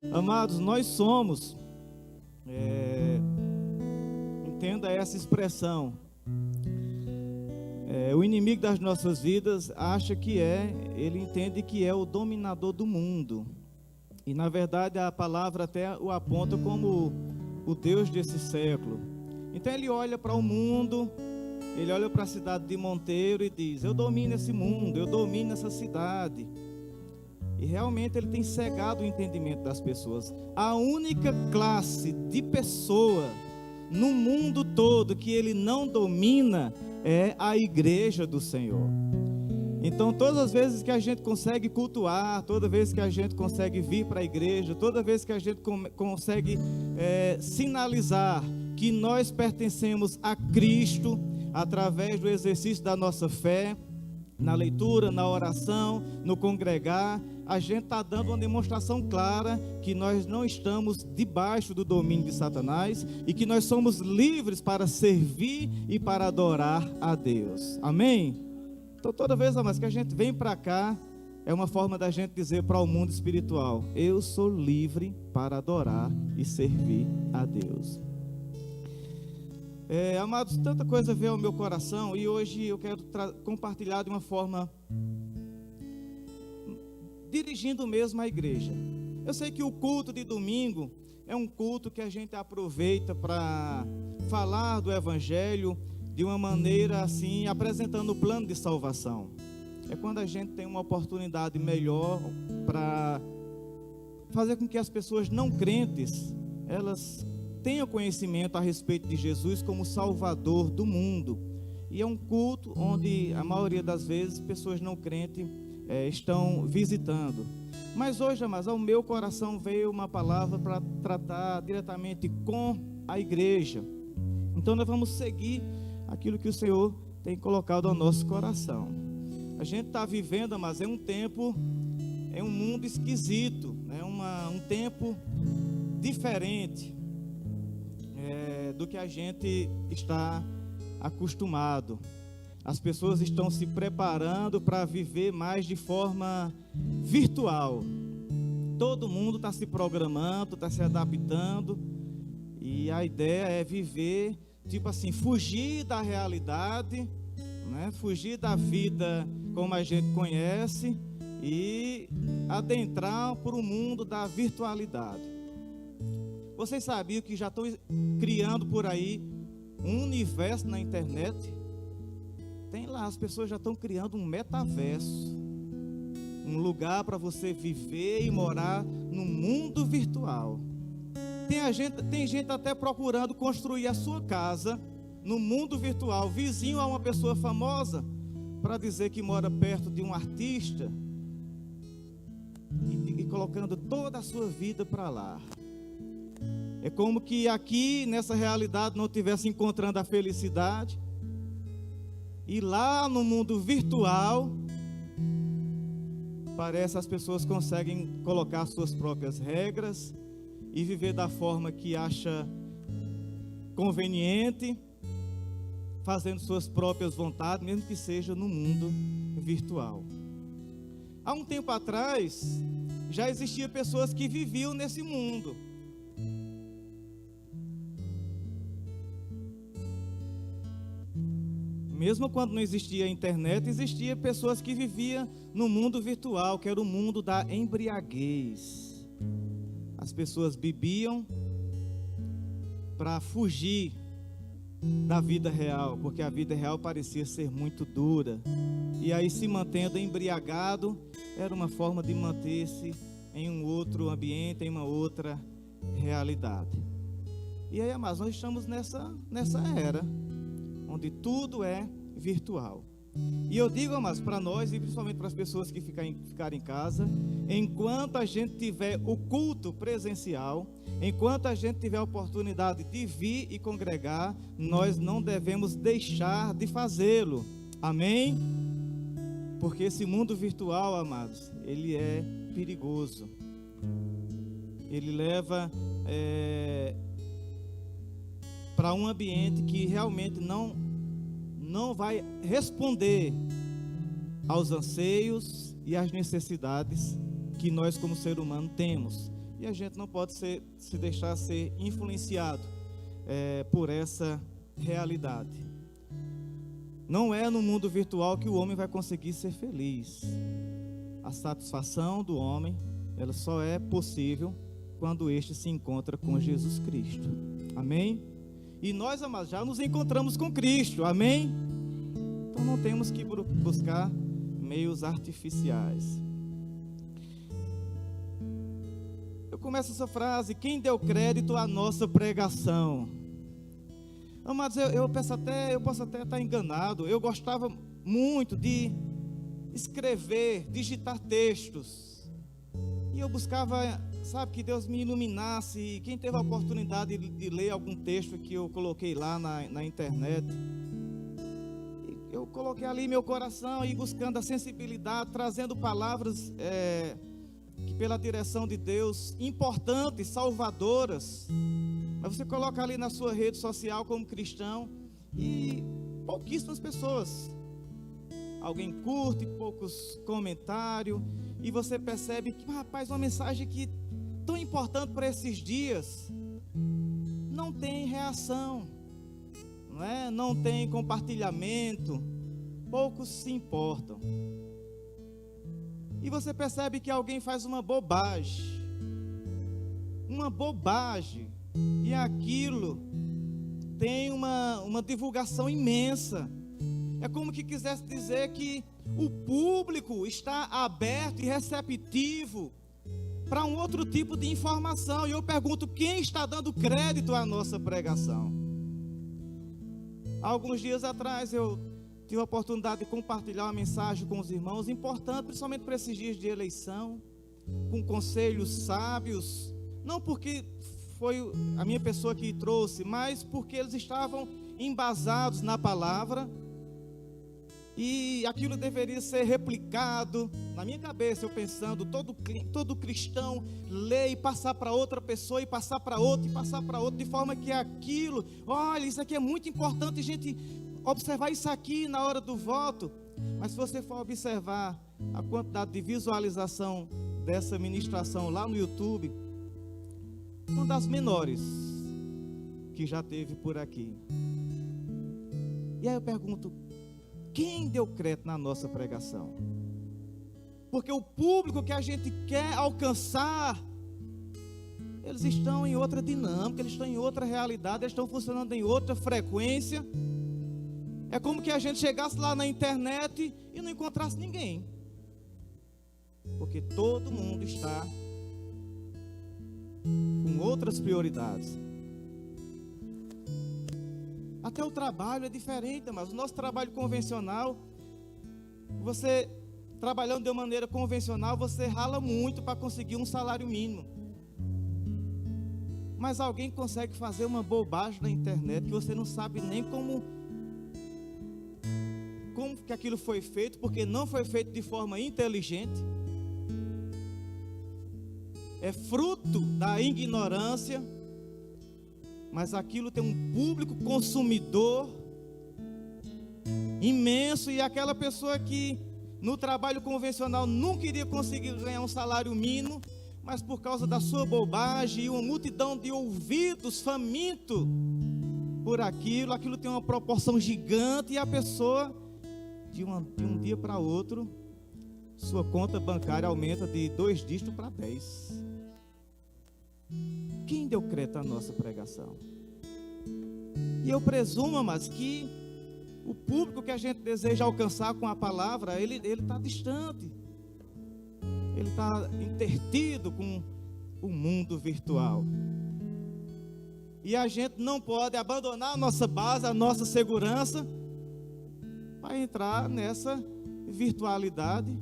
Amados, nós somos, entenda essa expressão, o inimigo das nossas vidas acha que ele entende que é o dominador do mundo. E na verdade a palavra até o aponta como o Deus desse século. Então ele olha para o mundo, ele olha para a cidade de Monteiro e diz: eu domino esse mundo, eu domino essa cidade. E realmente ele tem cegado o entendimento das pessoas. A única classe de pessoa no mundo todo que ele não domina é a igreja do Senhor. Então todas as vezes que a gente consegue cultuar, toda vez que a gente consegue vir para a igreja, toda vez que a gente consegue sinalizar que nós pertencemos a Cristo, através do exercício da nossa fé, na leitura, na oração, no congregar, a gente está dando uma demonstração clara que nós não estamos debaixo do domínio de Satanás e que nós somos livres para servir e para adorar a Deus. Amém? Então toda vez que a gente vem para cá, é uma forma da gente dizer para o mundo espiritual: eu sou livre para adorar e servir a Deus. Amados, tanta coisa veio ao meu coração e hoje eu quero compartilhar de uma forma, dirigindo mesmo a igreja. Eu sei que o culto de domingo é um culto que a gente aproveita para falar do Evangelho de uma maneira assim, apresentando o plano de salvação. É quando a gente tem uma oportunidade melhor para fazer com que as pessoas não crentes, elas tenham conhecimento a respeito de Jesus como Salvador do mundo. E é um culto onde a maioria das vezes pessoas não crentes estão visitando. Mas hoje, amados, ao meu coração veio uma palavra para tratar diretamente com a igreja. Então nós vamos seguir aquilo que o Senhor tem colocado ao nosso coração. A gente está vivendo, mas é um tempo, é um mundo esquisito, é um tempo diferente do que a gente está acostumado. As pessoas estão se preparando para viver mais de forma virtual. Todo mundo está se programando, está se adaptando, e a ideia é viver, tipo assim, fugir da realidade, né? Fugir da vida como a gente conhece e adentrar para o mundo da virtualidade. Vocês sabiam que já estão criando por aí um universo na internet? Tem lá, as pessoas já estão criando um metaverso, um lugar para você viver e morar no mundo virtual. Tem gente até procurando construir a sua casa no mundo virtual, vizinho a uma pessoa famosa, para dizer que mora perto de um artista e colocando toda a sua vida para lá. É como que aqui nessa realidade não estivesse encontrando a felicidade, e lá no mundo virtual parece que as pessoas conseguem colocar suas próprias regras e viver da forma que acha conveniente, fazendo suas próprias vontades, mesmo que seja no mundo virtual. Há um tempo atrás já existiam pessoas que viviam nesse mundo. Mesmo quando não existia a internet, existia pessoas que viviam no mundo virtual, que era o mundo da embriaguez. As pessoas bebiam para fugir da vida real, porque a vida real parecia ser muito dura. E aí, se mantendo embriagado, era uma forma de manter-se em um outro ambiente, em uma outra realidade. E aí, amados, nós estamos nessa era onde tudo é virtual. E eu digo, amados, para nós e principalmente para as pessoas que ficarem em casa, enquanto a gente tiver o culto presencial, enquanto a gente tiver a oportunidade de vir e congregar, nós não devemos deixar de fazê-lo. Amém? Porque esse mundo virtual, amados, ele é perigoso. Ele leva para um ambiente que realmente não vai responder aos anseios e às necessidades que nós como ser humano temos. E a gente não pode se deixar ser influenciado por essa realidade. Não é no mundo virtual que o homem vai conseguir ser feliz. A satisfação do homem, ela só é possível quando este se encontra com Jesus Cristo. Amém? E nós, amados, já nos encontramos com Cristo. Amém? Então não temos que buscar meios artificiais. Eu começo essa frase: quem deu crédito à nossa pregação? Amados, eu posso até estar enganado. Eu gostava muito de escrever, digitar textos. E eu buscava, sabe, que Deus me iluminasse. E quem teve a oportunidade de ler algum texto que eu coloquei lá na internet, eu coloquei ali meu coração e buscando a sensibilidade, trazendo palavras que pela direção de Deus, importantes, salvadoras. Mas você coloca ali na sua rede social como cristão e pouquíssimas pessoas. Alguém curte, poucos comentários, e você percebe que, rapaz, uma mensagem que tão importante para esses dias não tem reação, não é? Não tem compartilhamento, poucos se importam. E você percebe que alguém faz uma bobagem, e aquilo tem uma divulgação imensa. É como que quisesse dizer que o público está aberto e receptivo para um outro tipo de informação. E eu pergunto: quem está dando crédito à nossa pregação? Alguns dias atrás eu tive a oportunidade de compartilhar uma mensagem com os irmãos, importante, principalmente para esses dias de eleição, com conselhos sábios, não porque foi a minha pessoa que trouxe, mas porque eles estavam embasados na palavra, e aquilo deveria ser replicado. Na minha cabeça, eu pensando, todo cristão lê e passar para outra pessoa, e passar para outra, e passar para outra, de forma que aquilo, olha, isso aqui é muito importante, a gente observar isso aqui na hora do voto. Mas se você for observar a quantidade de visualização dessa ministração lá no YouTube, uma das menores que já teve por aqui. E aí eu pergunto: quem deu crédito na nossa pregação? Porque o público que a gente quer alcançar, eles estão em outra dinâmica, eles estão em outra realidade, eles estão funcionando em outra frequência. É como que a gente chegasse lá na internet e não encontrasse ninguém, porque todo mundo está com outras prioridades. Até o trabalho é diferente, mas o nosso trabalho convencional, você trabalhando de uma maneira convencional, você rala muito para conseguir um salário mínimo. Mas alguém consegue fazer uma bobagem na internet que você não sabe nem como que aquilo foi feito, porque não foi feito de forma inteligente. É fruto da ignorância, mas aquilo tem um público consumidor imenso, e aquela pessoa que no trabalho convencional nunca iria conseguir ganhar um salário mínimo, mas por causa da sua bobagem e uma multidão de ouvidos famintos por aquilo tem uma proporção gigante, e a pessoa, de um dia para outro, sua conta bancária aumenta de 2 dígitos para 10. Quem deu crédito à nossa pregação? E eu presumo, mas que o público que a gente deseja alcançar com a palavra, ele está distante, ele está intertido com o mundo virtual. E a gente não pode abandonar a nossa base, a nossa segurança, para entrar nessa virtualidade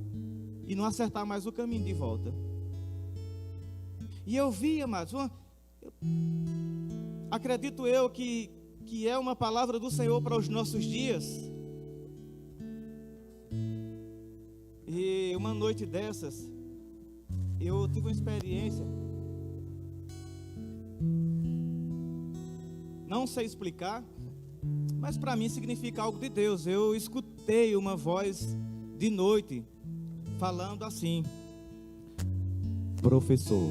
e não acertar mais o caminho de volta. E eu vi, amados, acredito eu que é uma palavra do Senhor para os nossos dias. E uma noite dessas, eu tive uma experiência, não sei explicar, mas para mim significa algo de Deus. Eu escutei uma voz de noite falando assim: professor,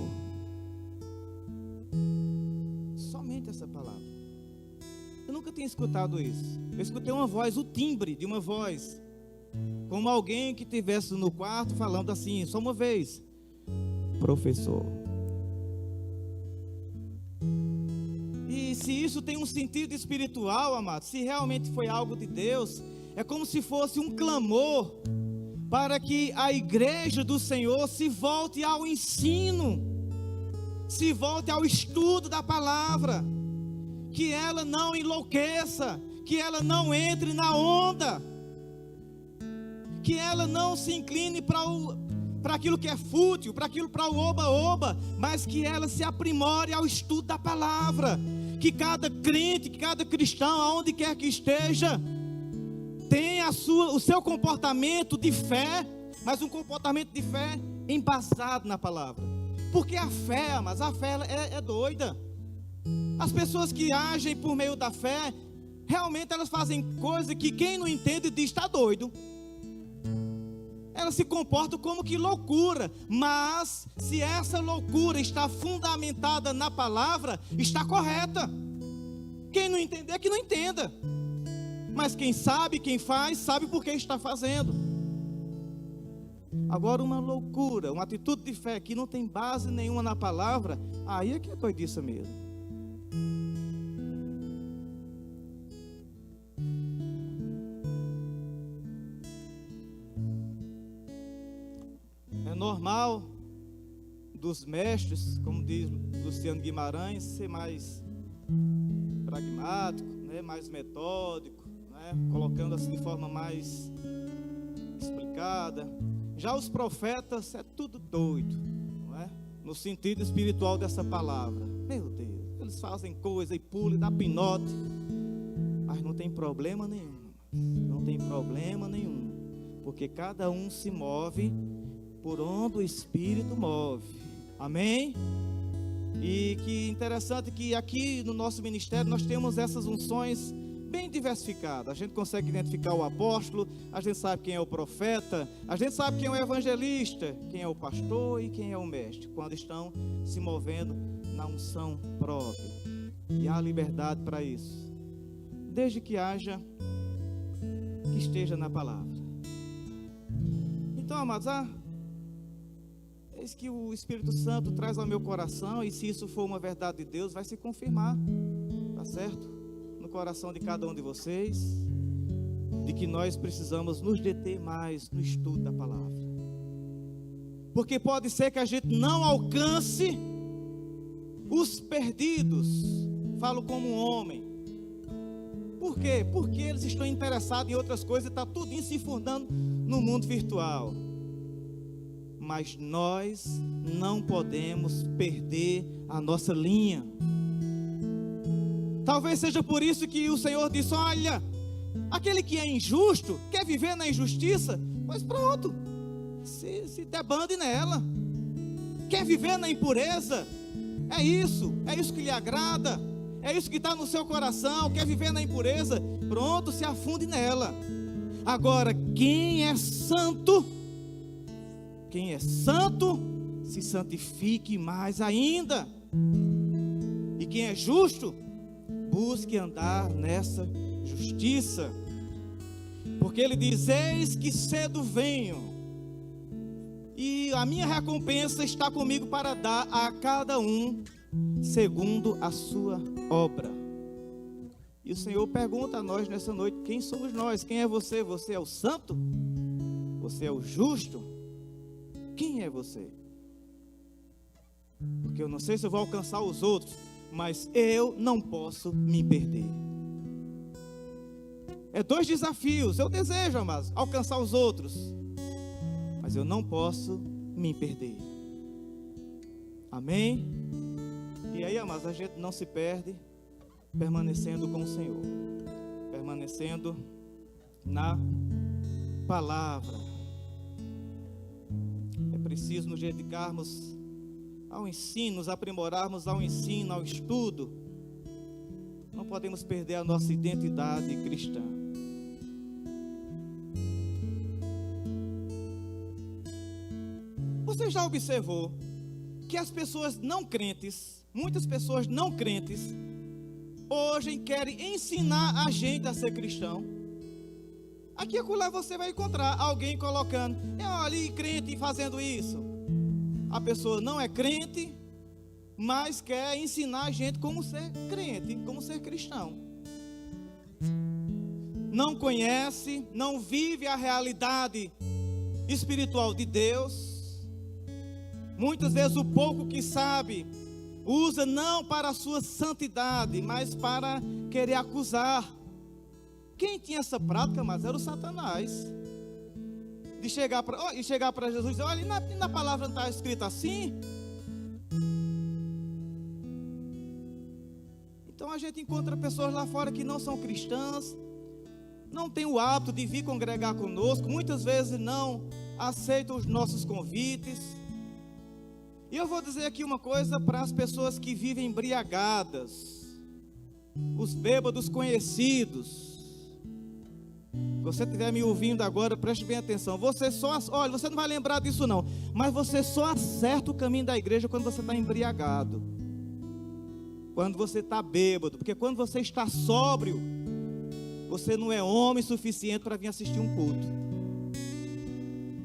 essa palavra. Eu nunca tinha escutado isso. Eu escutei uma voz, o timbre de uma voz, como alguém que estivesse no quarto falando assim, só uma vez: professor. E se isso tem um sentido espiritual, amados, se realmente foi algo de Deus, é como se fosse um clamor para que a igreja do Senhor se volte ao ensino, se volte ao estudo da palavra, que ela não enlouqueça, que ela não entre na onda, que ela não se incline para aquilo que é fútil, para o oba-oba, mas que ela se aprimore ao estudo da palavra, que cada crente, que cada cristão, aonde quer que esteja, tenha o seu comportamento de fé, mas um comportamento de fé embasado na palavra, porque a fé, mas a fé é doida. As pessoas que agem por meio da fé, realmente elas fazem coisas que quem não entende diz: está doido. Elas se comportam como que loucura, mas se essa loucura está fundamentada na palavra, está correta. Quem não entender, que não entenda, mas quem sabe, quem faz, sabe por que está fazendo. Agora, uma loucura, uma atitude de fé que não tem base nenhuma na palavra, aí é que é doidice mesmo. É normal dos mestres, como diz Luciano Guimarães, ser mais pragmático, né, mais metódico, né, colocando assim de forma mais explicada. Já os profetas é tudo doido, não é? No sentido espiritual dessa palavra. Meu Deus, eles fazem coisa e pulam e dá pinote, mas não tem problema nenhum. Não tem problema nenhum, porque cada um se move por onde o Espírito move. Amém? E que interessante que aqui no nosso ministério nós temos essas unções bem diversificadas. A gente consegue identificar o apóstolo, a gente sabe quem é o profeta, a gente sabe quem é o evangelista, quem é o pastor e quem é o mestre, quando estão se movendo na unção própria. E há liberdade para isso, desde que esteja na palavra. Então, amados, eis que o Espírito Santo traz ao meu coração, e se isso for uma verdade de Deus, vai se confirmar, tá certo? No coração de cada um de vocês, de que nós precisamos nos deter mais no estudo da palavra, porque pode ser que a gente não alcance os perdidos. Falo como um homem. Por quê? Porque eles estão interessados em outras coisas e está tudo se fundando no mundo virtual. Mas nós não podemos perder a nossa linha. Talvez seja por isso que o Senhor disse: olha, aquele que é injusto, quer viver na injustiça, pois pronto, se debande nela. Quer viver na impureza, é isso que lhe agrada, é isso que está no seu coração. Quer viver na impureza, pronto, se afunde nela. Agora, quem é santo, se santifique mais ainda. E quem é justo, busque andar nessa justiça. Porque ele diz: eis que cedo venho, e a minha recompensa está comigo para dar a cada um segundo a sua obra. E o Senhor pergunta a nós nessa noite: quem somos nós? Quem é você? Você é o santo? Você é o justo? Quem é você? Porque eu não sei se eu vou alcançar os outros, mas eu não posso me perder. É dois desafios. Eu desejo, amados, alcançar os outros, mas eu não posso me perder. Amém? E aí, amados, a gente não se perde permanecendo com o Senhor, permanecendo na palavra. É preciso nos dedicarmos ao ensino, nos aprimorarmos ao ensino, ao estudo. Não podemos perder a nossa identidade cristã. Você já observou que as pessoas não crentes, muitas pessoas não crentes, hoje querem ensinar a gente a ser cristão. Aqui e acolá você vai encontrar alguém colocando, ali crente fazendo isso. A pessoa não é crente, mas quer ensinar a gente como ser crente, como ser cristão. Não conhece, não vive a realidade espiritual de Deus. Muitas vezes o pouco que sabe, usa não para a sua santidade, mas para querer acusar. Quem tinha essa prática, mas era o Satanás. De chegar para Jesus e dizer, olha, na palavra não está escrito assim? Então a gente encontra pessoas lá fora que não são cristãs, não têm o hábito de vir congregar conosco, muitas vezes não aceitam os nossos convites. E eu vou dizer aqui uma coisa para as pessoas que vivem embriagadas, os bêbados conhecidos. Se você estiver me ouvindo agora, preste bem atenção. Você não vai lembrar disso não, mas você só acerta o caminho da igreja quando você está embriagado, quando você está bêbado, porque quando você está sóbrio, você não é homem suficiente para vir assistir um culto.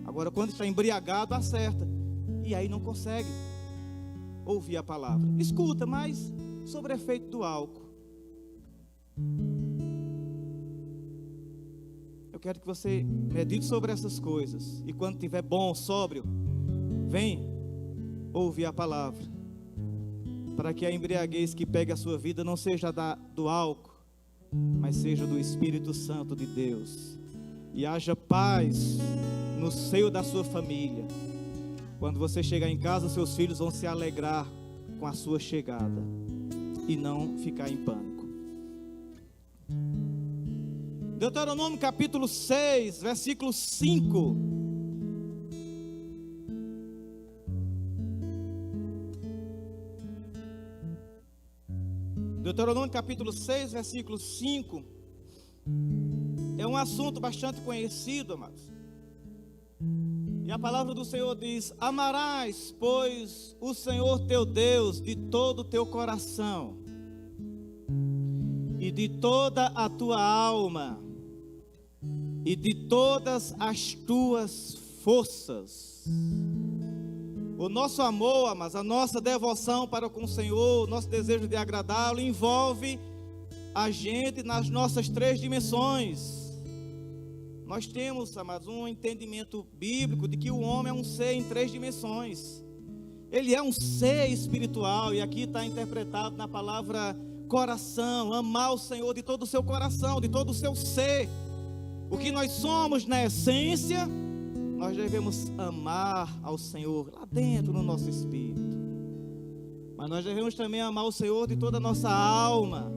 Agora, quando está embriagado, acerta, e aí não consegue ouvir a palavra. Escuta, mas sobre efeito do álcool. Eu quero que você medite sobre essas coisas, e quando estiver bom, sóbrio, vem ouvir a palavra, para que a embriaguez que pegue a sua vida não seja do álcool, mas seja do Espírito Santo de Deus, e haja paz no seio da sua família. Quando você chegar em casa, seus filhos vão se alegrar com a sua chegada e não ficar em pânico. Deuteronômio capítulo 6, versículo 5. Deuteronômio capítulo 6, versículo 5. É um assunto bastante conhecido, amados. E a palavra do Senhor diz: amarás, pois, o Senhor teu Deus de todo o teu coração e de toda a tua alma e de todas as tuas forças. O nosso amor, mas a nossa devoção para com o Senhor, o nosso desejo de agradá-lo, envolve a gente nas nossas três dimensões. Nós temos, amados, um entendimento bíblico de que o homem é um ser em três dimensões. Ele é um ser espiritual, e aqui está interpretado na palavra coração, amar o Senhor de todo o seu coração, de todo o seu ser. O que nós somos na essência, nós devemos amar ao Senhor lá dentro no nosso espírito. Mas nós devemos também amar o Senhor de toda a nossa alma.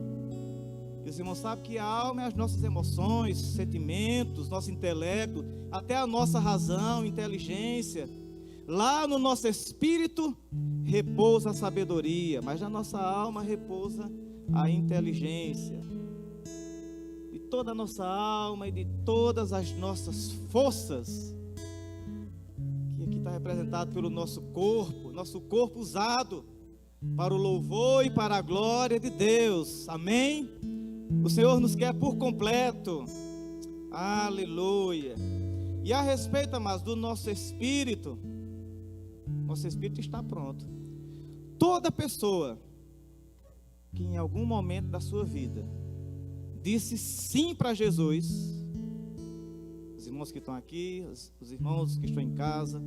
E os irmãos sabem que a alma é as nossas emoções, sentimentos, nosso intelecto, até a nossa razão, inteligência. Lá no nosso espírito repousa a sabedoria, mas na nossa alma repousa a inteligência. De toda a nossa alma e de todas as nossas forças, que aqui está representado pelo nosso corpo usado para o louvor e para a glória de Deus. Amém? O Senhor nos quer por completo. Aleluia. E a respeito, amados, do nosso espírito está pronto. Toda pessoa que em algum momento da sua vida disse sim para Jesus, os irmãos que estão aqui, os irmãos que estão em casa,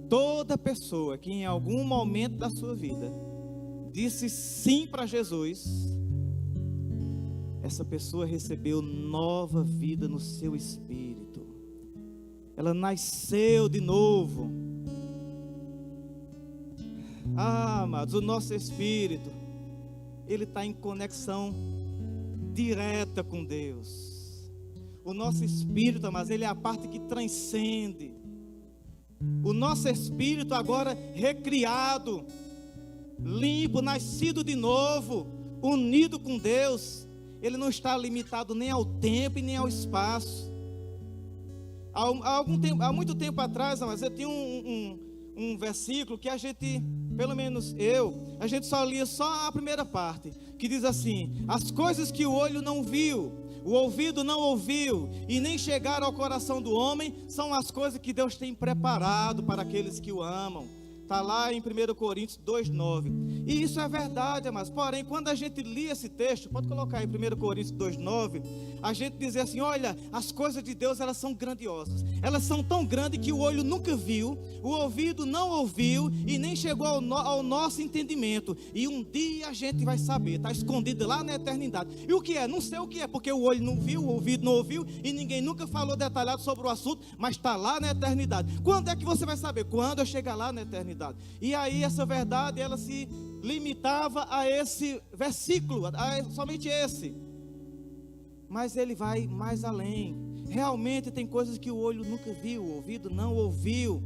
toda pessoa que em algum momento da sua vida disse sim para Jesus, essa pessoa recebeu nova vida no seu espírito. Ela nasceu de novo. Amados, o nosso espírito, ele está em conexão direta com Deus. O nosso espírito, mas ele é a parte que transcende. O nosso espírito agora recriado, limpo, nascido de novo, unido com Deus, ele não está limitado nem ao tempo e nem ao espaço. Há muito tempo atrás, mas eu tinha um versículo que a gente, pelo menos a gente só lia só a primeira parte, que diz assim: as coisas que o olho não viu, o ouvido não ouviu e nem chegaram ao coração do homem, são as coisas que Deus tem preparado para aqueles que o amam. Está lá em 1 Coríntios 2,9. E isso é verdade, amados. Porém, quando a gente lia esse texto, pode colocar aí 1 Coríntios 2,9, a gente dizia assim: olha, as coisas de Deus, elas são grandiosas. Elas são tão grandes que o olho nunca viu, o ouvido não ouviu e nem chegou ao nosso entendimento. E um dia a gente vai saber, está escondido lá na eternidade. E o que é? Não sei o que é, porque o olho não viu, o ouvido não ouviu e ninguém nunca falou detalhado sobre o assunto, mas está lá na eternidade. Quando é que você vai saber? Quando eu chegar lá na eternidade. E aí essa verdade, ela se limitava a esse versículo, a somente esse. Mas ele vai mais além. Realmente tem coisas que o olho nunca viu, o ouvido não ouviu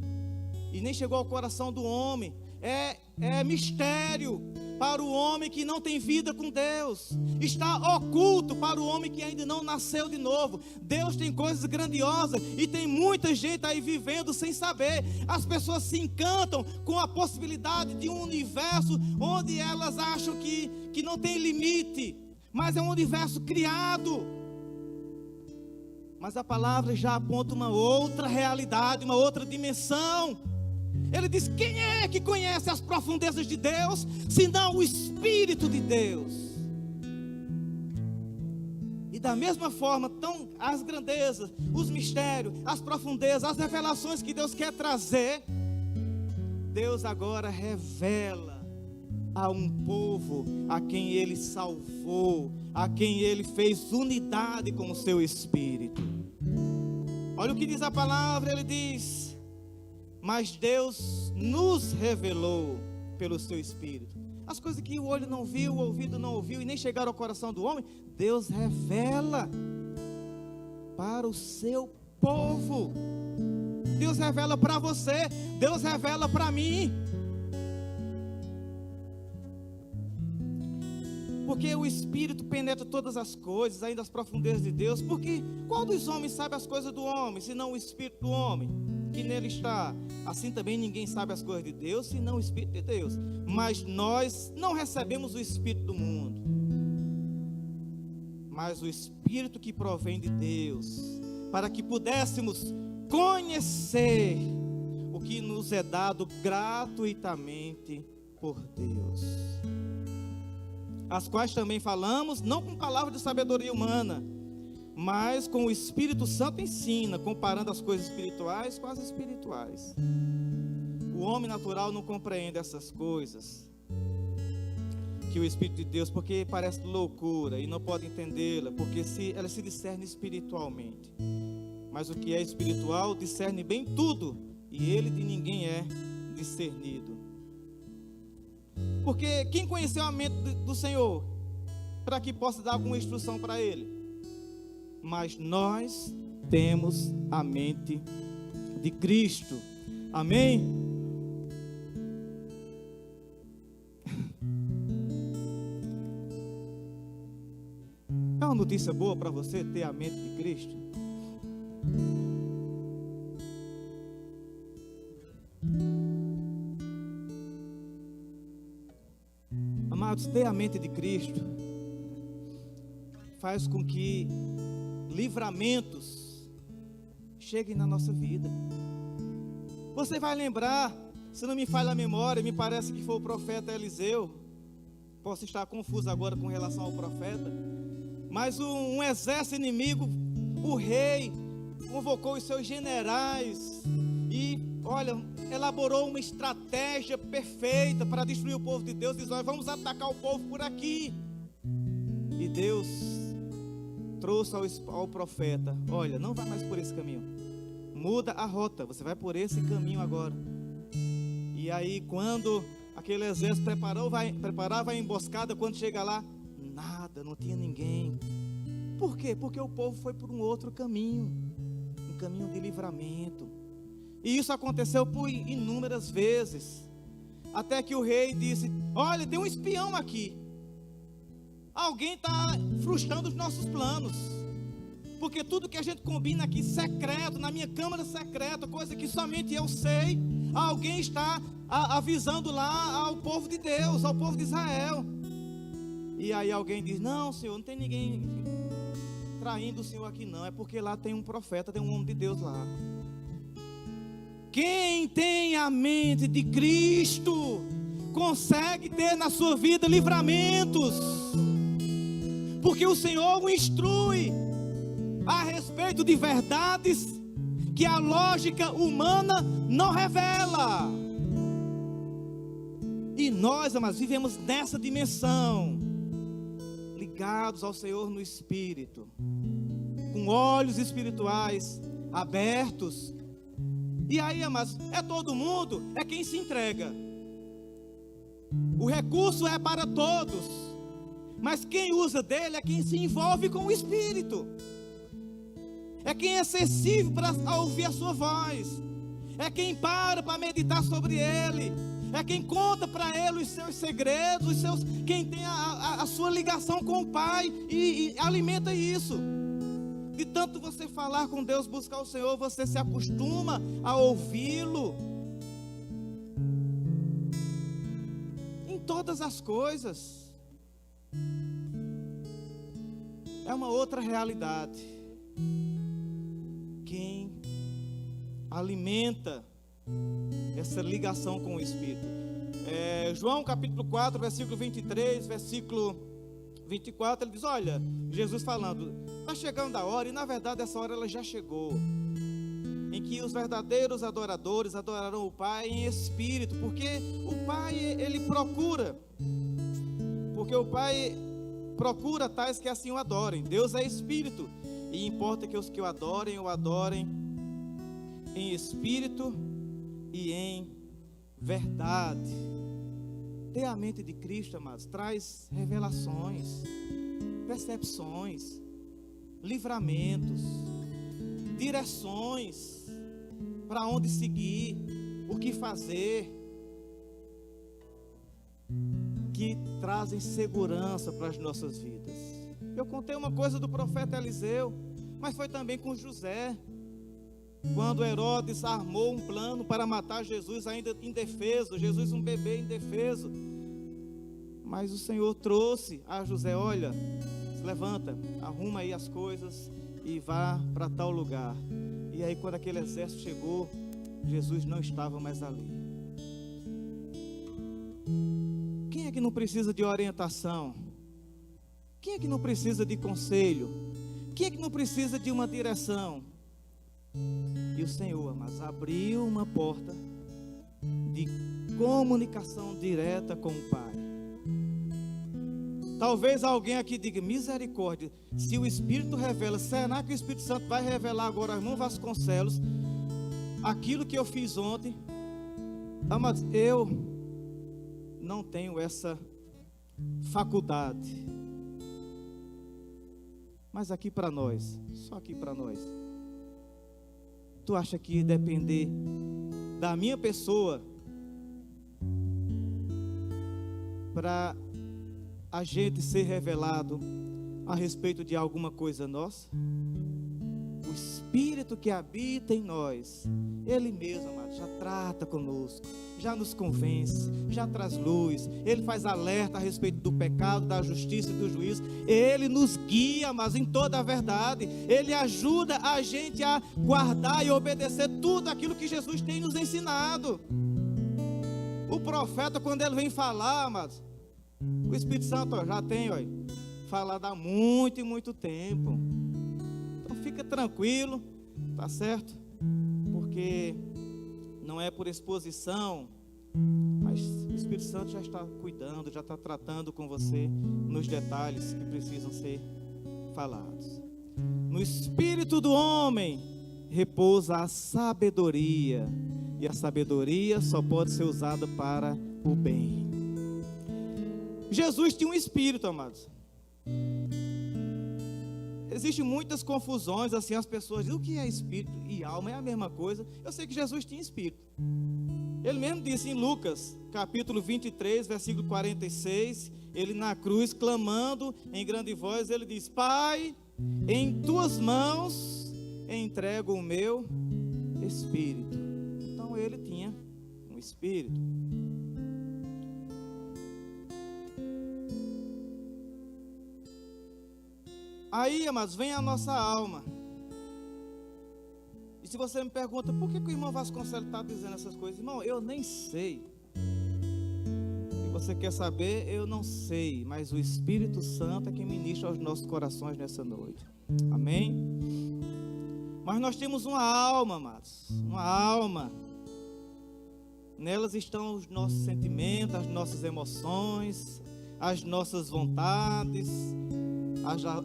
e nem chegou ao coração do homem. É mistério para o homem que não tem vida com Deus. Está oculto para o homem que ainda não nasceu de novo. Deus tem coisas grandiosas e tem muita gente aí vivendo sem saber. As pessoas se encantam com a possibilidade de um universo onde elas acham que não tem limite, mas é um universo criado. Mas a palavra já aponta uma outra realidade, uma outra dimensão. Ele diz: quem é que conhece as profundezas de Deus, senão o Espírito de Deus? E da mesma forma, as grandezas, os mistérios, as profundezas, as revelações que Deus quer trazer, Deus agora revela a um povo a quem Ele salvou, a quem Ele fez unidade com o seu Espírito. Olha o que diz a palavra. Ele diz: mas Deus nos revelou pelo seu Espírito. As coisas que o olho não viu, o ouvido não ouviu e nem chegaram ao coração do homem, Deus revela para o seu povo. Deus revela para você, Deus revela para mim. Porque o Espírito penetra todas as coisas, ainda as profundezas de Deus. Porque qual dos homens sabe as coisas do homem, senão o Espírito do homem que nele está? Assim também ninguém sabe as coisas de Deus, senão o Espírito de Deus. Mas nós não recebemos o Espírito do mundo, mas o Espírito que provém de Deus, para que pudéssemos conhecer o que nos é dado gratuitamente por Deus, as quais também falamos, não com palavras de sabedoria humana, mas com o Espírito Santo ensina, comparando as coisas espirituais com as espirituais. O homem natural não compreende essas coisas que o Espírito de Deus, porque parece loucura e não pode entendê-la, porque ela se discerne espiritualmente. Mas o que é espiritual discerne bem tudo, e ele de ninguém é discernido. Porque quem conheceu a mente do Senhor, para que possa dar alguma instrução para ele? Mas nós temos a mente de Cristo. Amém? É uma notícia boa para você ter a mente de Cristo? Amados, ter a mente de Cristo faz com que livramentos cheguem na nossa vida. Você vai lembrar, se não me falha a memória, me parece que foi o profeta Eliseu. Posso estar confuso agora com relação ao profeta, mas um exército inimigo, o rei convocou os seus generais e, olha, elaborou uma estratégia perfeita para destruir o povo de Deus. Diz: olha, vamos atacar o povo por aqui. E Deus trouxe ao profeta: olha, não vai mais por esse caminho, muda a rota, você vai por esse caminho agora. E aí, quando aquele exército preparava a emboscada, quando chega lá, nada, não tinha ninguém. Por quê? Porque o povo foi por um outro caminho, um caminho de livramento. E isso aconteceu por inúmeras vezes, até que o rei disse: olha, tem um espião aqui. Alguém está frustrando os nossos planos, porque tudo que a gente combina aqui secreto, na minha câmara secreta, coisa que somente eu sei, alguém está avisando lá ao povo de Deus, ao povo de Israel. E aí alguém diz: não, Senhor, não tem ninguém traindo o Senhor aqui não. É porque lá tem um profeta, tem um homem de Deus lá. Quem tem a mente de Cristo consegue ter na sua vida livramentos, porque o Senhor o instrui a respeito de verdades que a lógica humana não revela. E nós, amados, vivemos nessa dimensão, ligados ao Senhor no Espírito, com olhos espirituais abertos. E aí, amados, é todo mundo, é quem se entrega. O recurso é para todos, mas quem usa dele é quem se envolve com o Espírito. É quem é sensível para ouvir a sua voz. É quem para meditar sobre ele. É quem conta para ele os seus segredos, quem tem a sua ligação com o Pai e alimenta isso. De tanto você falar com Deus, buscar o Senhor, você se acostuma a ouvi-lo em todas as coisas. É uma outra realidade. Quem alimenta essa ligação com o Espírito. João capítulo 4, versículo 23, versículo 24, ele diz: olha, Jesus falando, está chegando a hora, e na verdade essa hora ela já chegou, em que os verdadeiros adoradores adorarão o Pai em espírito, porque o Pai, ele procura, porque o Pai procura tais que assim o adorem. Deus é espírito, e importa que os que o adorem em espírito e em verdade. Ter a mente de Cristo, amados, traz revelações, percepções, livramentos, direções para onde seguir, o que fazer, que trazem segurança para as nossas vidas. Eu contei uma coisa do profeta Eliseu, mas foi também com José. Quando Herodes armou um plano para matar Jesus ainda indefeso, Jesus um bebê indefeso, mas o Senhor trouxe a José: olha, se levanta, arruma aí as coisas e vá para tal lugar. E aí quando aquele exército chegou, Jesus não estava mais ali. Quem é que não precisa de orientação? Quem é que não precisa de conselho? Quem é que não precisa de uma direção? E o Senhor, mas abriu uma porta de comunicação direta com o Pai. Talvez alguém aqui diga: misericórdia, se o Espírito revela, será que o Espírito Santo vai revelar agora ao irmão Vasconcelos aquilo que eu fiz ontem? Mas eu não tenho essa faculdade. Mas aqui para nós, só aqui para nós, tu acha que depender da minha pessoa para a gente ser revelado a respeito de alguma coisa nossa? O Espírito que habita em nós, Ele mesmo, amado, já trata conosco, já nos convence, já traz luz. Ele faz alerta a respeito do pecado, da justiça e do juízo. Ele nos guia, mas em toda a verdade. Ele ajuda a gente a guardar e obedecer tudo aquilo que Jesus tem nos ensinado. O profeta, quando ele vem falar, amados, o Espírito Santo já tem falado há muito e muito tempo. Então fica tranquilo, tá certo? Porque não é por exposição, mas o Espírito Santo já está cuidando, já está tratando com você nos detalhes que precisam ser falados. No espírito do homem repousa a sabedoria, e a sabedoria só pode ser usada para o bem. Jesus tinha um espírito, amados. Existem muitas confusões, assim, as pessoas dizem: o que é espírito e alma? É a mesma coisa. Eu sei que Jesus tinha espírito. Ele mesmo disse em Lucas, capítulo 23, versículo 46, ele na cruz, clamando em grande voz, ele diz: Pai, em tuas mãos entrego o meu espírito. Então ele tinha um espírito. Aí, amados, vem a nossa alma. E se você me pergunta, por que o irmão Vasconcelos está dizendo essas coisas? Irmão, eu nem sei. Se você quer saber, eu não sei. Mas o Espírito Santo é quem ministra aos nossos corações nessa noite. Amém? Mas nós temos uma alma, amados. Uma alma. Nelas estão os nossos sentimentos, as nossas emoções, as nossas vontades,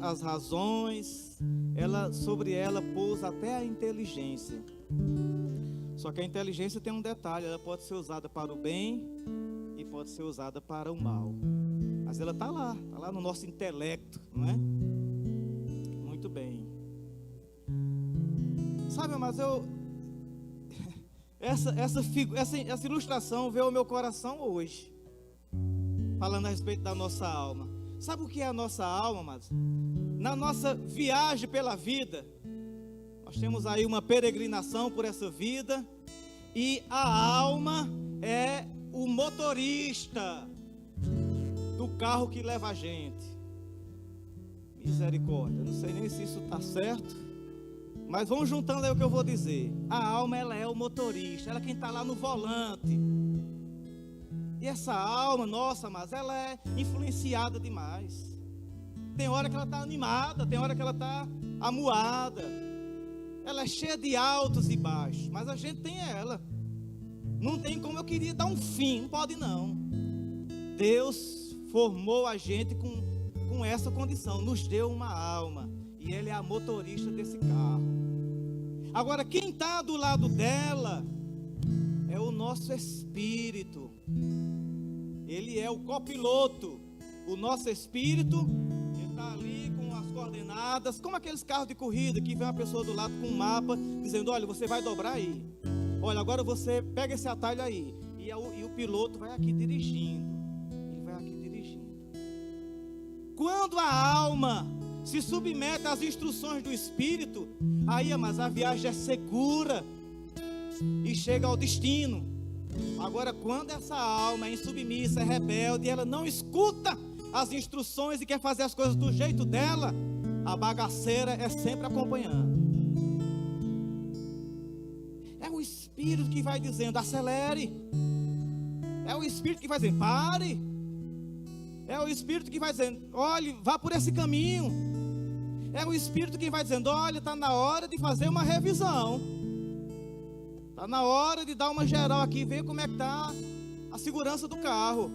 as razões. Sobre ela pousa até a inteligência. Só que a inteligência tem um detalhe: ela pode ser usada para o bem e pode ser usada para o mal. Mas ela está lá no nosso intelecto, não é? Muito bem. Sabe, mas essa ilustração veio ao meu coração hoje, falando a respeito da nossa alma. Sabe o que é a nossa alma, mas na nossa viagem pela vida, nós temos aí uma peregrinação por essa vida, e a alma é o motorista do carro que leva a gente. Misericórdia, não sei nem se isso está certo, mas vamos juntando aí o que eu vou dizer. A alma, ela é o motorista, ela é quem está lá no volante. E essa alma nossa, mas ela é influenciada demais. Tem hora que ela está animada, tem hora que ela está amuada. Ela é cheia de altos e baixos, mas a gente tem ela. Não tem como eu queria dar um fim, não pode não. Deus formou a gente com essa condição, nos deu uma alma, e Ele é a motorista desse carro. Agora, quem está do lado dela é o nosso espírito. Ele é o copiloto. O nosso espírito está ali com as coordenadas, como aqueles carros de corrida que vem uma pessoa do lado com um mapa, dizendo: olha, você vai dobrar aí, olha, agora você pega esse atalho aí, e o piloto vai aqui dirigindo. Ele vai aqui dirigindo. Quando a alma se submete às instruções do espírito, aí, mas a viagem é segura e chega ao destino. Agora, quando essa alma é insubmissa, é rebelde, ela não escuta as instruções e quer fazer as coisas do jeito dela, a bagaceira é sempre acompanhando. É o Espírito que vai dizendo: acelere. É o Espírito que vai dizendo: pare. É o Espírito que vai dizendo: olhe, vá por esse caminho. É o Espírito que vai dizendo: olha, está na hora de fazer uma revisão. Está na hora de dar uma geral aqui, ver como é que está a segurança do carro.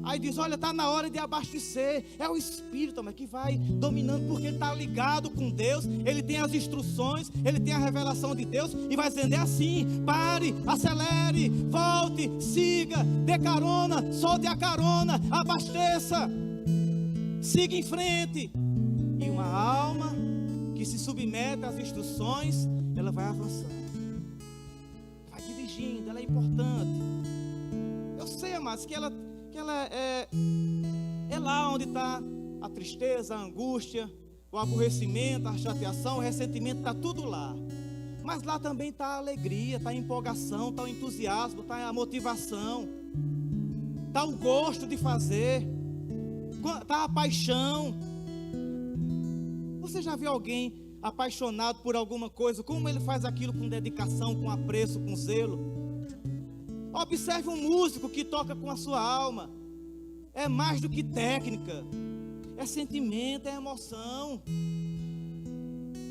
Aí diz: olha, está na hora de abastecer. É o Espírito, mas que vai dominando, porque ele está ligado com Deus. Ele tem as instruções, ele tem a revelação de Deus, e vai dizendo: é assim, pare, acelere, volte, siga, dê carona, solte a carona, abasteça, siga em frente. E uma alma que se submete às instruções, ela vai avançando, vai dirigindo, ela é importante. Eu sei, amados, que ela é lá onde está a tristeza, a angústia, o aborrecimento, a chateação, o ressentimento, está tudo lá. Mas lá também está a alegria, está a empolgação, está o entusiasmo, está a motivação, está o gosto de fazer, está a paixão. Você já viu alguém apaixonado por alguma coisa? Como ele faz aquilo com dedicação, com apreço, com zelo? Observe um músico que toca com a sua alma. É mais do que técnica, é sentimento, é emoção.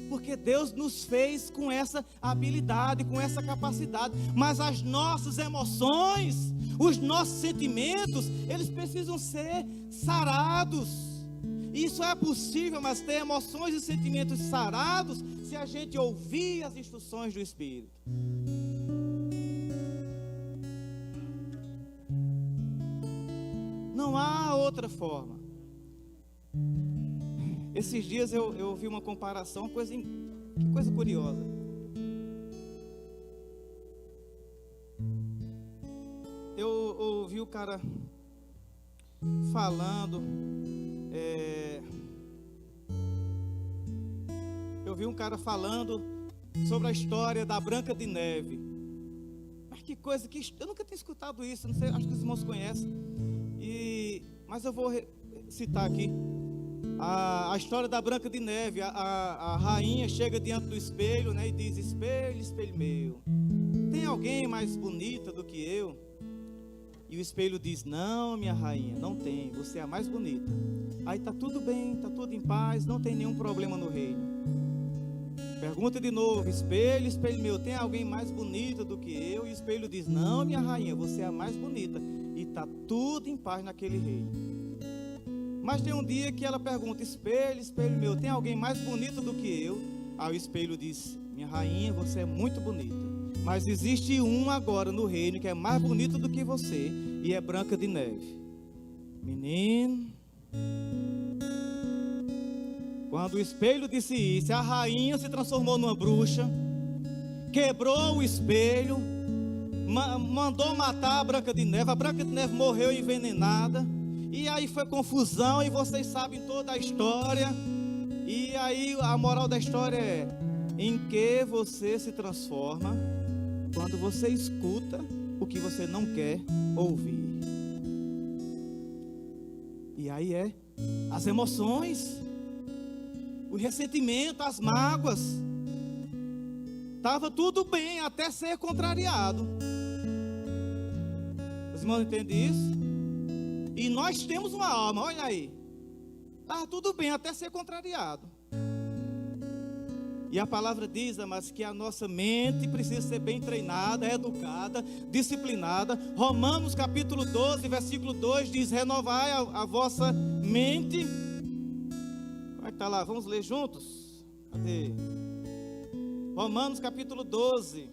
Porque Deus nos fez com essa habilidade, com essa capacidade. Mas as nossas emoções, os nossos sentimentos, eles precisam ser sarados. Isso é possível, mas ter emoções e sentimentos sarados se a gente ouvir as instruções do Espírito. Não há outra forma. Esses dias eu ouvi uma comparação, que coisa curiosa. Eu ouvi o cara falando, eu vi um cara falando sobre a história da Branca de Neve. Mas que coisa, eu nunca tinha escutado isso, não sei, acho que os irmãos conhecem. Mas eu vou citar aqui. A história da Branca de Neve, a rainha chega diante do espelho, né, e diz: espelho, espelho meu, tem alguém mais bonita do que eu? E o espelho diz: não, minha rainha, não tem, você é a mais bonita. Aí está tudo bem, está tudo em paz, não tem nenhum problema no reino. Pergunta de novo: espelho, espelho meu, tem alguém mais bonita do que eu? E o espelho diz: não, minha rainha, você é a mais bonita. E está tudo em paz naquele reino. Mas tem um dia que ela pergunta: espelho, espelho meu, tem alguém mais bonito do que eu? Aí o espelho diz: minha rainha, você é muito bonita, mas existe um agora no reino que é mais bonito do que você, e é Branca de Neve. Menino, quando o espelho disse isso, a rainha se transformou numa bruxa, quebrou o espelho, mandou matar a Branca de Neve. A Branca de Neve morreu envenenada. E aí foi confusão, e vocês sabem toda a história. E aí a moral da história é: em que você se transforma quando você escuta o que você não quer ouvir. E aí as emoções, o ressentimento, as mágoas. Estava tudo bem até ser contrariado. Os irmãos entendem isso? E nós temos uma alma, olha aí. Estava tudo bem até ser contrariado. E a palavra diz, amados, que a nossa mente precisa ser bem treinada, educada, disciplinada. Romanos capítulo 12, versículo 2 diz: renovai a vossa mente. Como é que está lá? Vamos ler juntos? Cadê? Romanos capítulo 12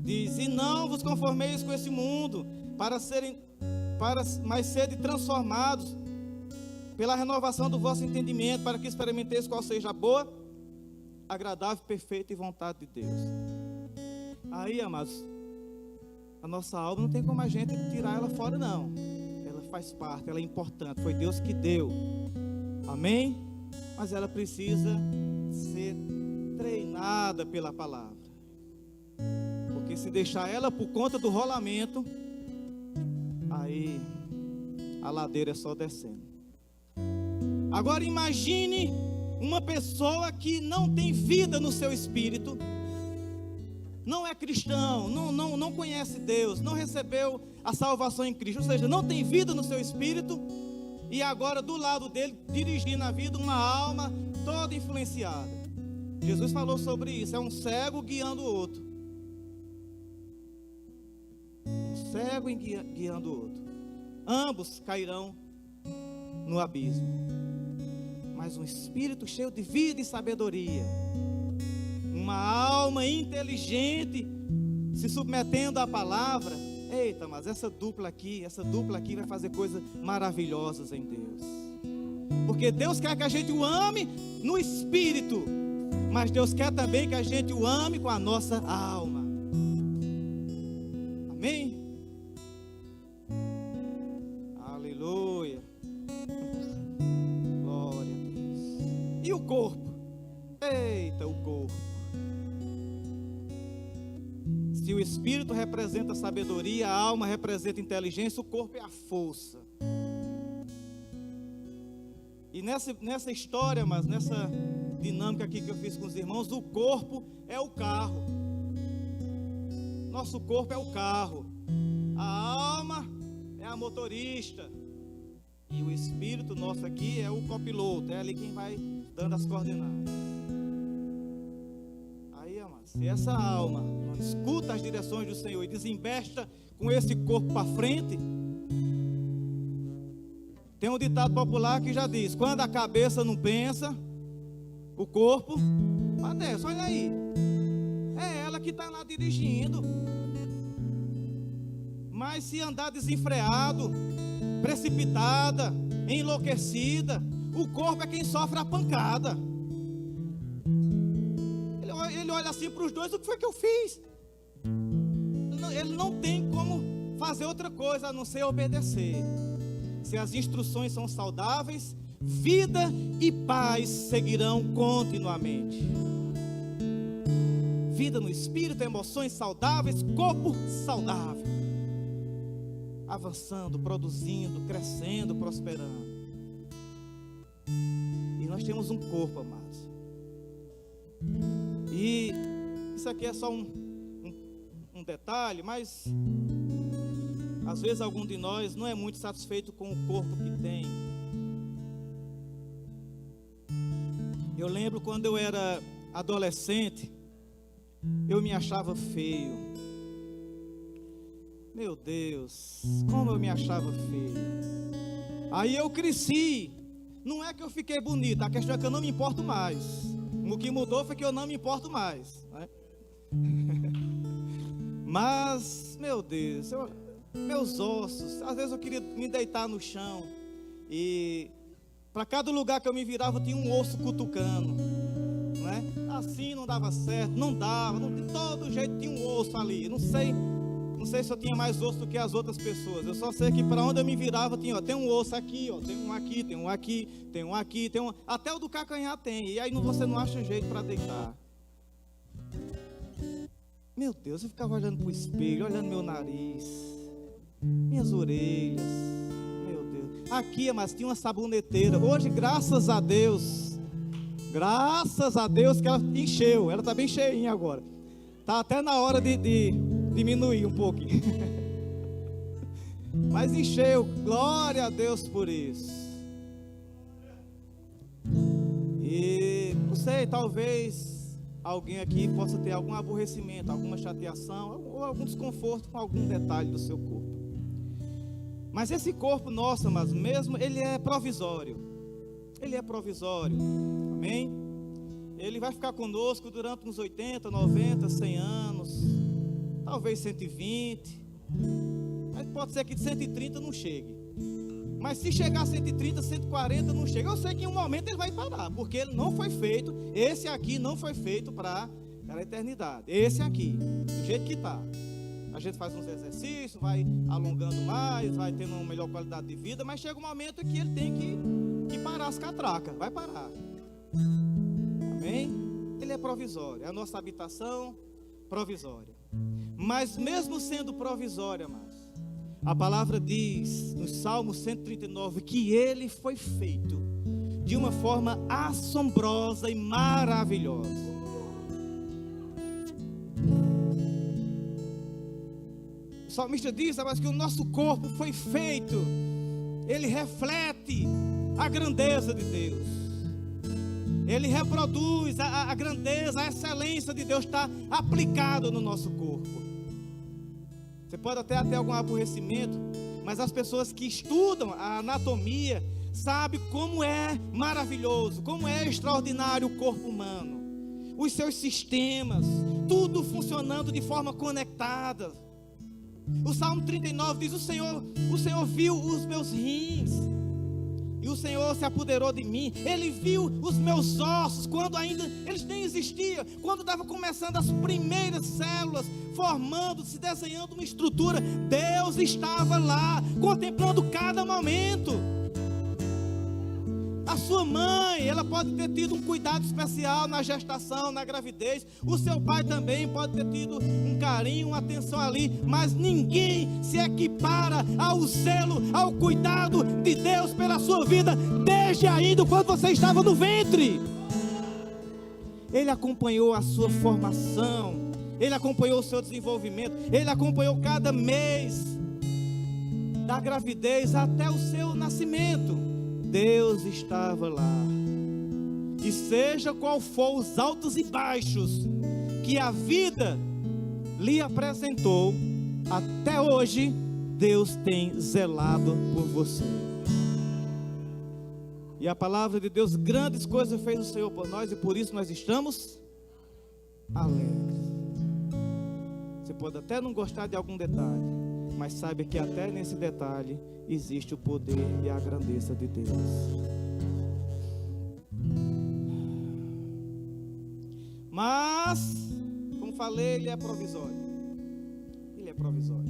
diz: e não vos conformeis com esse mundo, mas sede transformados pela renovação do vosso entendimento, para que experimenteis qual seja a boa, agradável, perfeita e vontade de Deus. Aí, amados, a nossa alma não tem como a gente tirar ela fora, não. Ela faz parte, ela é importante, foi Deus que deu. Amém? Mas ela precisa ser treinada pela palavra. Porque se deixar ela por conta do rolamento, aí a ladeira é só descendo. Agora imagine uma pessoa que não tem vida no seu espírito, não é cristão, não conhece Deus, não recebeu a salvação em Cristo, ou seja, não tem vida no seu espírito, e agora do lado dele, dirigindo a vida, uma alma toda influenciada. Jesus falou sobre isso: é um cego guiando o outro. Um cego guiando o outro. Ambos cairão no abismo. Mas um espírito cheio de vida e sabedoria, uma alma inteligente, se submetendo à palavra. Eita, mas essa dupla aqui vai fazer coisas maravilhosas em Deus. Porque Deus quer que a gente o ame no espírito, mas Deus quer também que a gente o ame com a nossa alma. Amém? Aleluia. Glória a Deus. E o corpo? Eita, o corpo. Se o espírito representa a sabedoria, a alma representa a inteligência, o corpo é a força. E nessa história, mas nessa dinâmica aqui que eu fiz com os irmãos, o corpo é o carro. Nosso corpo é o carro. A alma é a motorista. E o espírito nosso aqui é o copiloto. É ali quem vai dando as coordenadas. Aí, amados, se essa alma não escuta as direções do Senhor e desembesta com esse corpo para frente, tem um ditado popular que já diz: quando a cabeça não pensa, o corpo padece. Olha aí, é ela que está lá dirigindo. Mas se andar desenfreado, precipitada, enlouquecida, o corpo é quem sofre a pancada. Ele olha assim para os dois: o que foi que eu fiz? Ele não tem como fazer outra coisa a não ser obedecer. Se as instruções são saudáveis, vida e paz seguirão continuamente. Vida no espírito, emoções saudáveis, corpo saudável, avançando, produzindo, crescendo, prosperando. E nós temos um corpo, amados. E isso aqui é só um detalhe, mas às vezes algum de nós não é muito satisfeito com o corpo que tem. Eu lembro quando eu era adolescente, eu me achava feio. Meu Deus, como eu me achava feio. Aí eu cresci. Não é que eu fiquei bonito, a questão é que eu não me importo mais. O que mudou foi que eu não me importo mais, né? Mas, meu Deus, meus ossos, às vezes eu queria me deitar no chão e para cada lugar que eu me virava tinha um osso cutucando, né? Assim não dava certo, não dava, de todo jeito tinha um osso ali. Não sei se eu tinha mais osso do que as outras pessoas. Eu só sei que para onde eu me virava tinha, ó, tem um osso aqui, ó, tem um aqui, tem um aqui, tem um aqui, tem um, até o do calcanhar tem. E aí você não acha jeito para deitar. Meu Deus, eu ficava olhando para o espelho, olhando meu nariz, minhas orelhas. Meu Deus. Aqui, mas tinha uma saboneteira. Hoje, graças a Deus que ela encheu. Ela está bem cheinha agora. Está até na hora de diminuir um pouquinho. Mas encheu. Glória a Deus por isso. E não sei, talvez alguém aqui possa ter algum aborrecimento, alguma chateação ou algum desconforto com algum detalhe do seu corpo. Mas esse corpo nosso, mas mesmo, ele é provisório. Ele é provisório. Amém? Ele vai ficar conosco durante uns 80, 90, 100 anos. Talvez 120. Mas pode ser que de 130 não chegue. Mas se chegar a 130, 140 não chega. Eu sei que em um momento ele vai parar, porque ele não foi feito. Esse aqui não foi feito para a eternidade. Esse aqui, do jeito que está. A gente faz uns exercícios, vai alongando mais, vai tendo uma melhor qualidade de vida, mas chega um momento que ele tem que parar as catracas. Vai parar. Amém? Ele é provisório. É a nossa habitação provisória. Mas mesmo sendo provisória, amados, a palavra diz no Salmo 139 que ele foi feito de uma forma assombrosa e maravilhosa. O salmista diz, mas que o nosso corpo foi feito, ele reflete a grandeza de Deus. Ele reproduz a grandeza, a excelência de Deus está aplicado no nosso corpo. Você pode até ter algum aborrecimento, mas as pessoas que estudam a anatomia sabem como é maravilhoso, como é extraordinário o corpo humano. Os seus sistemas, tudo funcionando de forma conectada. O Salmo 39 diz, o Senhor viu os meus rins, e o Senhor se apoderou de mim. Ele viu os meus ossos, quando ainda eles nem existiam, quando estava começando as primeiras células, formando-se, desenhando uma estrutura. Deus estava lá, contemplando cada momento. A sua mãe, ela pode ter tido um cuidado especial na gestação, na gravidez. O seu pai também pode ter tido um carinho, uma atenção ali. Mas ninguém se equipara ao zelo, ao cuidado de Deus pela sua vida, desde ainda quando você estava no ventre. Ele acompanhou a sua formação, ele acompanhou o seu desenvolvimento, ele acompanhou cada mês da gravidez até o seu nascimento. Deus estava lá. E seja qual for os altos e baixos que a vida lhe apresentou, até hoje Deus tem zelado por você. E a palavra de Deus, grandes coisas fez o Senhor por nós, e por isso nós estamos alegres. Você pode até não gostar de algum detalhe, mas saiba que até nesse detalhe existe o poder e a grandeza de Deus. Mas, como falei, ele é provisório. Ele é provisório.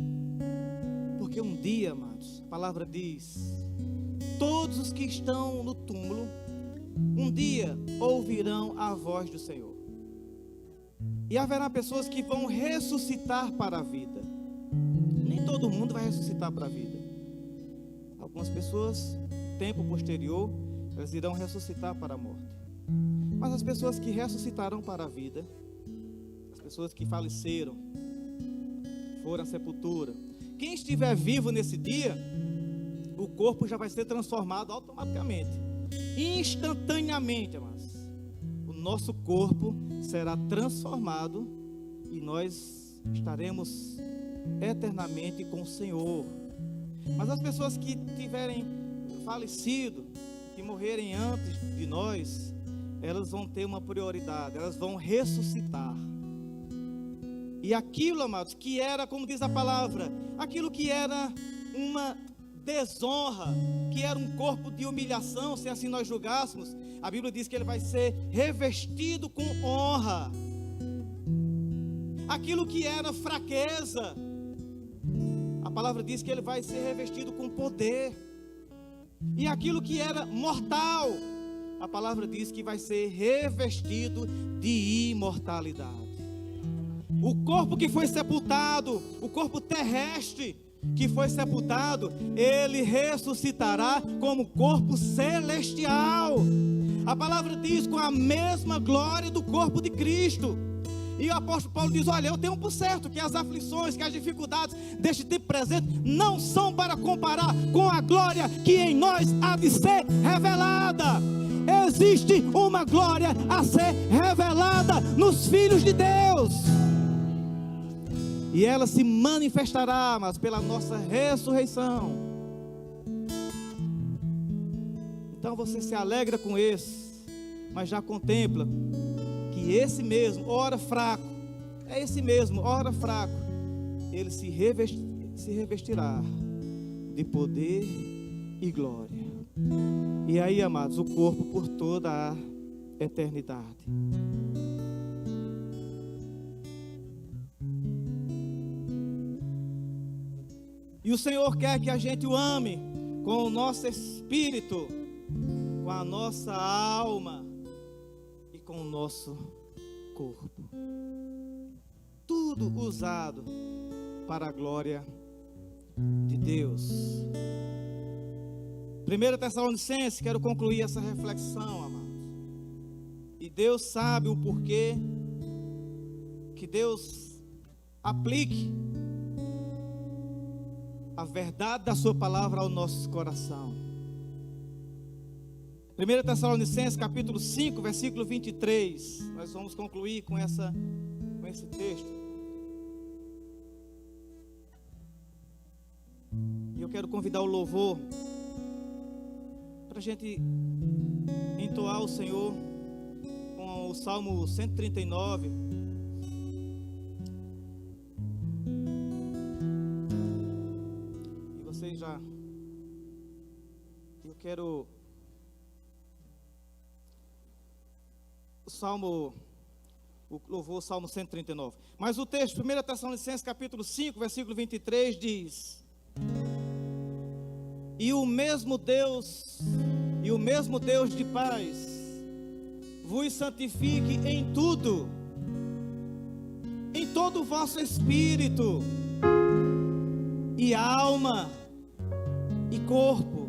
Porque um dia, amados, a palavra diz, todos os que estão no túmulo, um dia ouvirão a voz do Senhor. E haverá pessoas que vão ressuscitar para a vida. Nem todo mundo vai ressuscitar para a vida. Algumas pessoas, tempo posterior, elas irão ressuscitar para a morte. Mas as pessoas que ressuscitarão para a vida, as pessoas que faleceram, foram à sepultura, quem estiver vivo nesse dia, o corpo já vai ser transformado automaticamente, instantaneamente, amados. O nosso corpo será transformado e nós estaremos eternamente com o Senhor. Mas as pessoas que tiverem falecido, que morrerem antes de nós, elas vão ter uma prioridade, elas vão ressuscitar. E aquilo, amados, que era, como diz a palavra, aquilo que era uma desonra, que era um corpo de humilhação, se assim nós julgássemos, a Bíblia diz que ele vai ser revestido com honra. Aquilo que era fraqueza, a palavra diz que ele vai ser revestido com poder. E aquilo que era mortal, a palavra diz que vai ser revestido de imortalidade. O corpo que foi sepultado, o corpo terrestre que foi sepultado, ele ressuscitará como corpo celestial. A palavra diz com a mesma glória do corpo de Cristo. E o apóstolo Paulo diz: olha, eu tenho por certo que as aflições, que as dificuldades deste tempo presente não são para comparar com a glória que em nós há de ser revelada. Existe uma glória a ser revelada nos filhos de Deus, e ela se manifestará, mas pela nossa ressurreição. Então você se alegra com esse, mas já contempla que esse mesmo, ora fraco, é esse mesmo, ora fraco, ele se revestirá de poder e glória. E aí, amados, o corpo por toda a eternidade. E o Senhor quer que a gente o ame com o nosso espírito, com a nossa alma e com o nosso corpo. Tudo usado para a glória de Deus. 1 Tessalonicenses, quero concluir essa reflexão, amados. E Deus sabe o porquê que Deus aplique a verdade da sua palavra ao nosso coração. 1 Tessalonicenses capítulo 5, versículo 23. Nós vamos concluir com esse texto. E eu quero convidar o louvor para a gente entoar o Senhor com o Salmo 139. E vocês já... Eu quero... O louvor, Salmo 139. Mas o texto, 1 Tessalonicenses capítulo 5, versículo 23 diz: E o mesmo Deus de paz vos santifique em tudo, em todo o vosso espírito e alma e corpo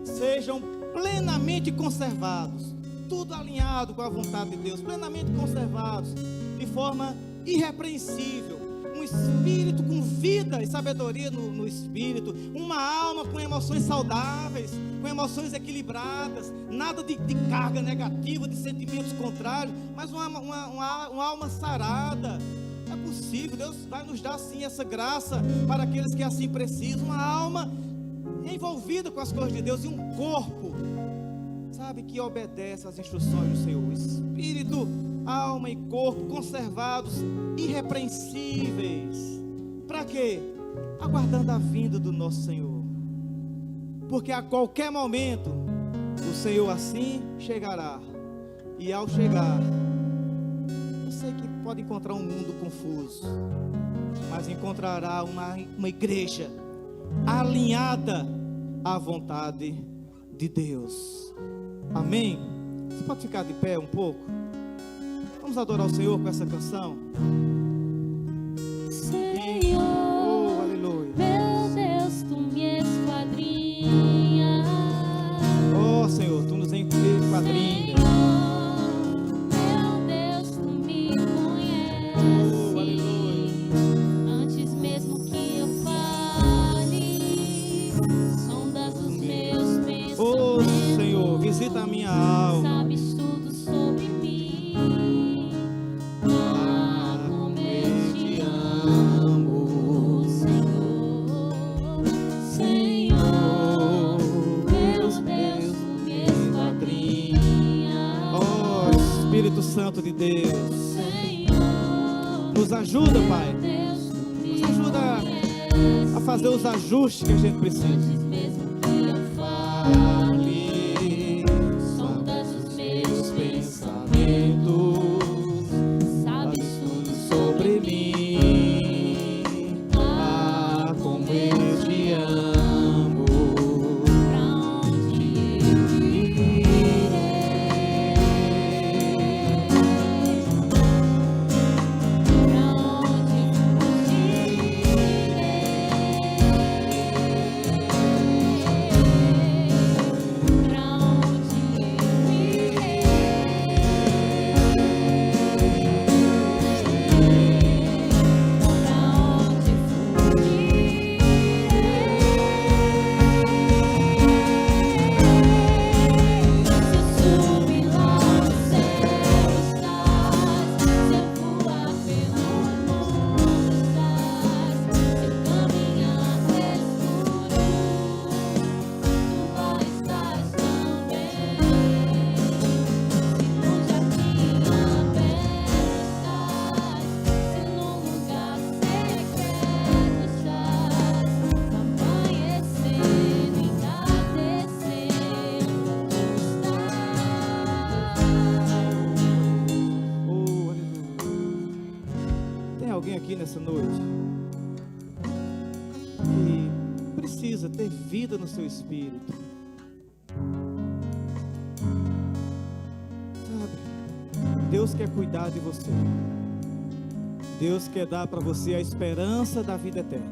sejam plenamente conservados, tudo alinhado com a vontade de Deus, plenamente conservados, de forma irrepreensível, um espírito com vida e sabedoria no espírito, uma alma com emoções saudáveis, com emoções equilibradas, nada de carga negativa, de sentimentos contrários, mas uma alma sarada. É possível, Deus vai nos dar sim essa graça para aqueles que assim precisam, uma alma envolvida com as coisas de Deus e um corpo, sabe, que obedece às instruções do Senhor. Espírito, alma e corpo conservados, irrepreensíveis. Para quê? Aguardando a vinda do nosso Senhor. Porque a qualquer momento o Senhor assim chegará. E ao chegar, eu sei que pode encontrar um mundo confuso, mas encontrará uma igreja alinhada à vontade de Deus. Amém? Você pode ficar de pé um pouco? Vamos adorar o Senhor com essa canção. Senhor, oh, aleluia. meu Deus, tu me esquadrinhas. Oh, conhecimento a minha alma. Sabes tudo sobre mim. Ah, como eu te amo, Senhor, Senhor, meu Deus, tu me esquadrinha. Oh, Espírito Santo de Deus, Senhor, nos ajuda, Pai. Deus, tu me Nos ajuda a fazer os ajustes que a gente precisa. antes mesmo que eu fale, Fale, sondas os meus pensamentos, sabes tudo sobre mim. Ah, como eu te amo. pra onde eu irei, pra onde fugirei, pra onde eu Oh, aleluia. Tem alguém aqui nessa noite que precisa ter vida no seu espírito? Sabe, Deus quer cuidar de você. Deus quer dar para você a esperança da vida eterna.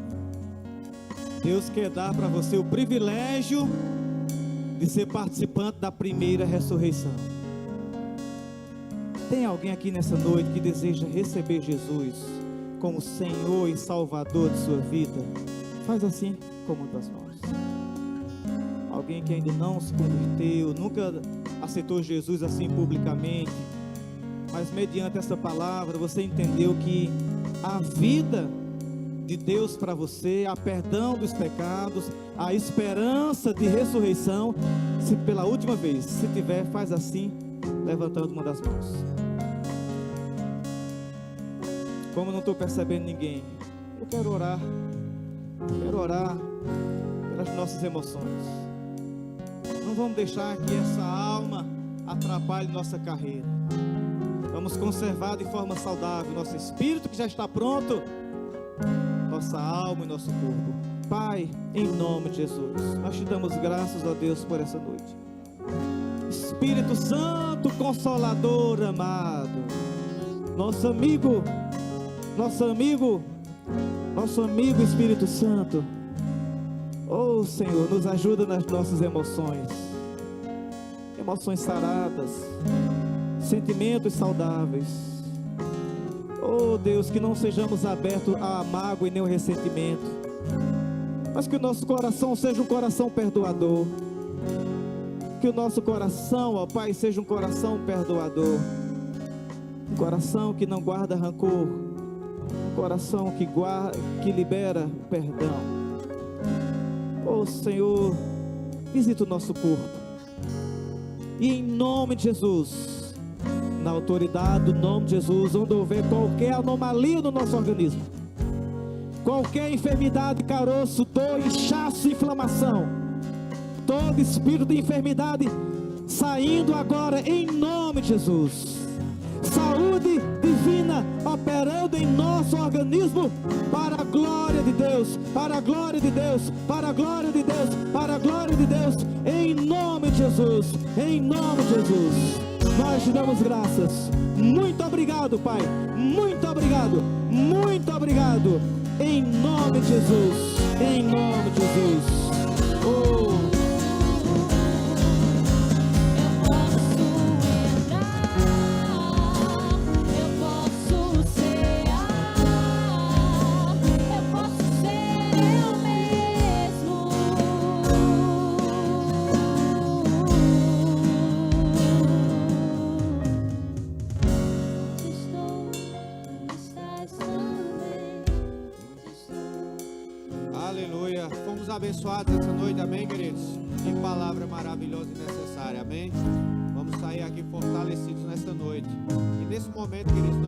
Deus quer dar para você o privilégio de ser participante da primeira ressurreição. Tem alguém aqui nessa noite que deseja receber Jesus como Senhor e Salvador de sua vida? Faz assim com muitas mãos. Alguém que ainda não se converteu, nunca aceitou Jesus assim publicamente, mas mediante essa palavra você entendeu que a vida de Deus para você, a perdão dos pecados, a esperança de ressurreição. Se pela última vez, se tiver, faz assim, levantando uma das mãos. Como eu não estou percebendo ninguém, eu quero orar pelas nossas emoções. Não vamos deixar que essa alma atrapalhe nossa carreira. Vamos conservar de forma saudável nosso espírito, que já está pronto, nossa alma e nosso corpo. Pai, em nome de Jesus, nós te damos graças a Deus por essa noite. Espírito Santo, Consolador amado, nosso amigo Espírito Santo, oh Senhor, nos ajuda nas nossas emoções saradas, sentimentos saudáveis. Oh Deus, que não sejamos abertos à mágoa e nem ao ressentimento, mas que o nosso coração seja um coração perdoador. Que o nosso coração, ó Pai, seja um coração perdoador, um coração que não guarda rancor, um coração que libera perdão. Oh Senhor, visita o nosso corpo, e em nome de Jesus, na autoridade do nome de Jesus, onde houver qualquer anomalia no nosso organismo, qualquer enfermidade, caroço, dor, inchaço, inflamação, todo espírito de enfermidade saindo agora em nome de Jesus. Saúde divina operando em nosso organismo, para a glória de Deus, para a glória de Deus, para a glória de Deus, para a glória de Deus, em nome de Jesus, em nome de Jesus. Nós te damos graças. Muito obrigado, Pai. Muito obrigado. Muito obrigado. Em nome de Jesus. Em nome de Jesus. Oh. Aleluia. Fomos abençoados essa noite, amém, queridos? Que palavra maravilhosa e necessária, amém? Vamos sair aqui fortalecidos nessa noite. E nesse momento, queridos,